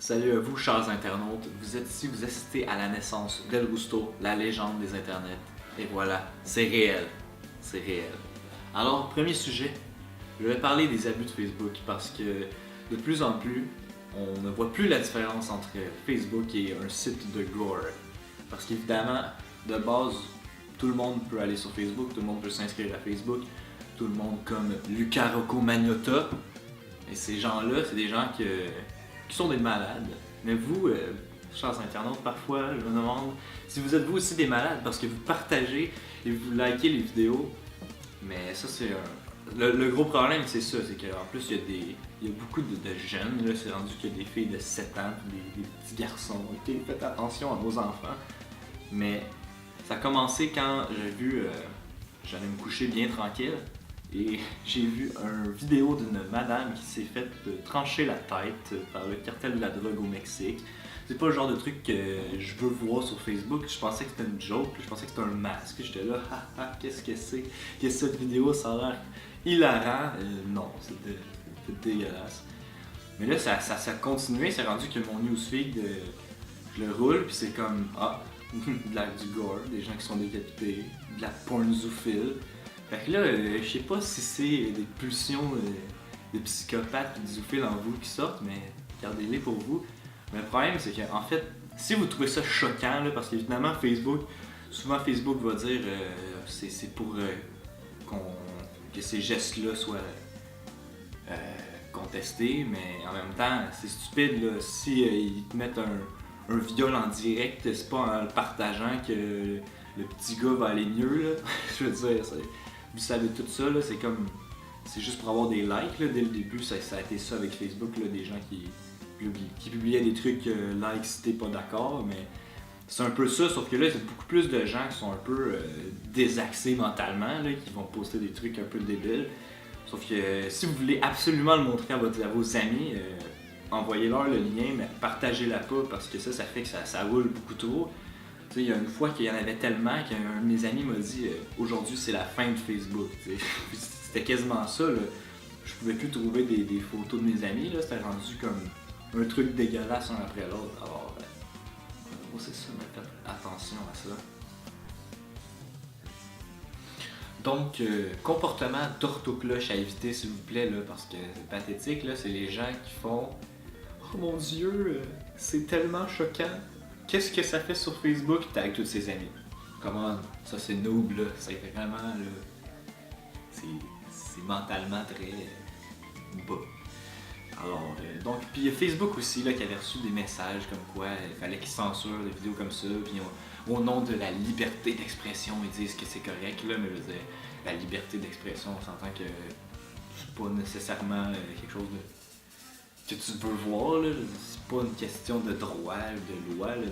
Salut à vous, chers internautes. Vous êtes ici, vous assistez à la naissance d'El Rusto, la légende des internets. Et voilà, c'est réel. C'est réel. Alors, premier sujet, je vais parler des abus de Facebook parce que de plus en plus, on ne voit plus la différence entre Facebook et un site de gore. Parce qu'évidemment, de base, tout le monde peut aller sur Facebook, tout le monde peut s'inscrire à Facebook, tout le monde comme Luca Rocco Magnotta. Et ces gens-là, c'est des gens qui sont des malades. Mais vous, chers internautes, parfois, je me demande si vous êtes vous aussi des malades parce que vous partagez et vous likez les vidéos. Mais ça, c'est le gros problème, c'est ça, c'est qu'en plus, il y a beaucoup de jeunes, là, c'est rendu qu'il y a des filles de 7 ans, des petits garçons. Ok, faites attention à vos enfants. Mais ça a commencé quand j'ai vu, j'allais me coucher bien tranquille, et j'ai vu une vidéo d'une madame qui s'est faite trancher la tête par le cartel de la drogue au Mexique. C'est pas le genre de truc que je veux voir sur Facebook. Je pensais que c'était une joke, je pensais que c'était un masque. J'étais là, haha, qu'est-ce que c'est? Qu'est-ce que cette vidéo? Ça a l'air hilarant. Non, c'était dégueulasse. Mais là, ça a continué. C'est rendu que mon newsfeed, je le roule, puis c'est comme, du gore, des gens qui sont décapités, de la porn zoophile. Fait que là, je sais pas si c'est des pulsions de psychopathes et de zoophiles en vous qui sortent, mais gardez-les pour vous. Mais le problème, c'est qu'en fait, si vous trouvez ça choquant, là, parce qu'évidemment, souvent Facebook va dire c'est pour que ces gestes-là soient contestés, mais en même temps, c'est stupide, là, si ils te mettent un viol en direct, c'est pas en le partageant que le petit gars va aller mieux, là. Je veux dire, vous savez tout ça, là, c'est juste pour avoir des likes, là. Dès le début, ça a été ça avec Facebook, là, des gens qui publiaient des trucs like si t'es pas d'accord, mais c'est un peu ça, sauf que là, c'est beaucoup plus de gens qui sont un peu désaxés mentalement, là, qui vont poster des trucs un peu débiles. Sauf que si vous voulez absolument le montrer à vos amis, envoyez-leur le lien, mais partagez-la pas parce que ça fait que ça roule beaucoup trop. Tu sais, il y a une fois qu'il y en avait tellement qu'un de mes amis m'a dit aujourd'hui c'est la fin de Facebook. C'était quasiment ça, là. Je pouvais plus trouver des photos de mes amis, là. C'était rendu comme un truc dégueulasse un après l'autre. Alors, c'est ça, mais faites attention à ça. Donc, comportement d'orthocloche à éviter, s'il vous plaît, là, parce que c'est pathétique, là, c'est les gens qui font « Oh mon Dieu, c'est tellement choquant! Qu'est-ce que ça fait sur Facebook? » T'es avec tous ses amis. Comment ça c'est noob, là, c'est vraiment, là, c'est mentalement très bas. Alors, donc, puis il y a Facebook aussi, là, qui avait reçu des messages comme quoi il fallait qu'ils censurent des vidéos comme ça, puis au nom de la liberté d'expression, ils disent que c'est correct, là, mais je veux dire, la liberté d'expression, on s'entend que c'est pas nécessairement quelque chose que tu veux voir, là. C'est pas une question de droit ou de loi, là,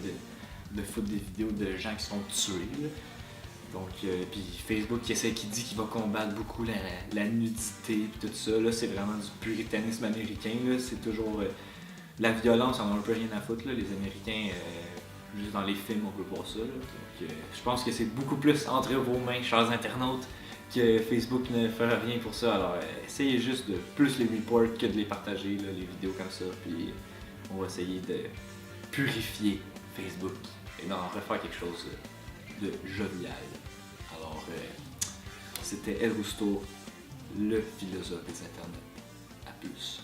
de foutre des vidéos de gens qui sont tués, là. Donc, puis Facebook qui dit qu'il va combattre beaucoup la nudité et tout ça, là, c'est vraiment du puritanisme américain, là. C'est toujours la violence, on n'en a plus rien à foutre, là. Les Américains, juste dans les films, on peut voir ça, là. Donc, je pense que c'est beaucoup plus entre vos mains, chers internautes, que Facebook ne fera rien pour ça. Alors, essayez juste de plus les reports que de les partager, là, les vidéos comme ça, puis on va essayer de purifier Facebook et d'en refaire quelque chose de jovial. Alors, c'était El Rusto, le philosophe des internets. À plus.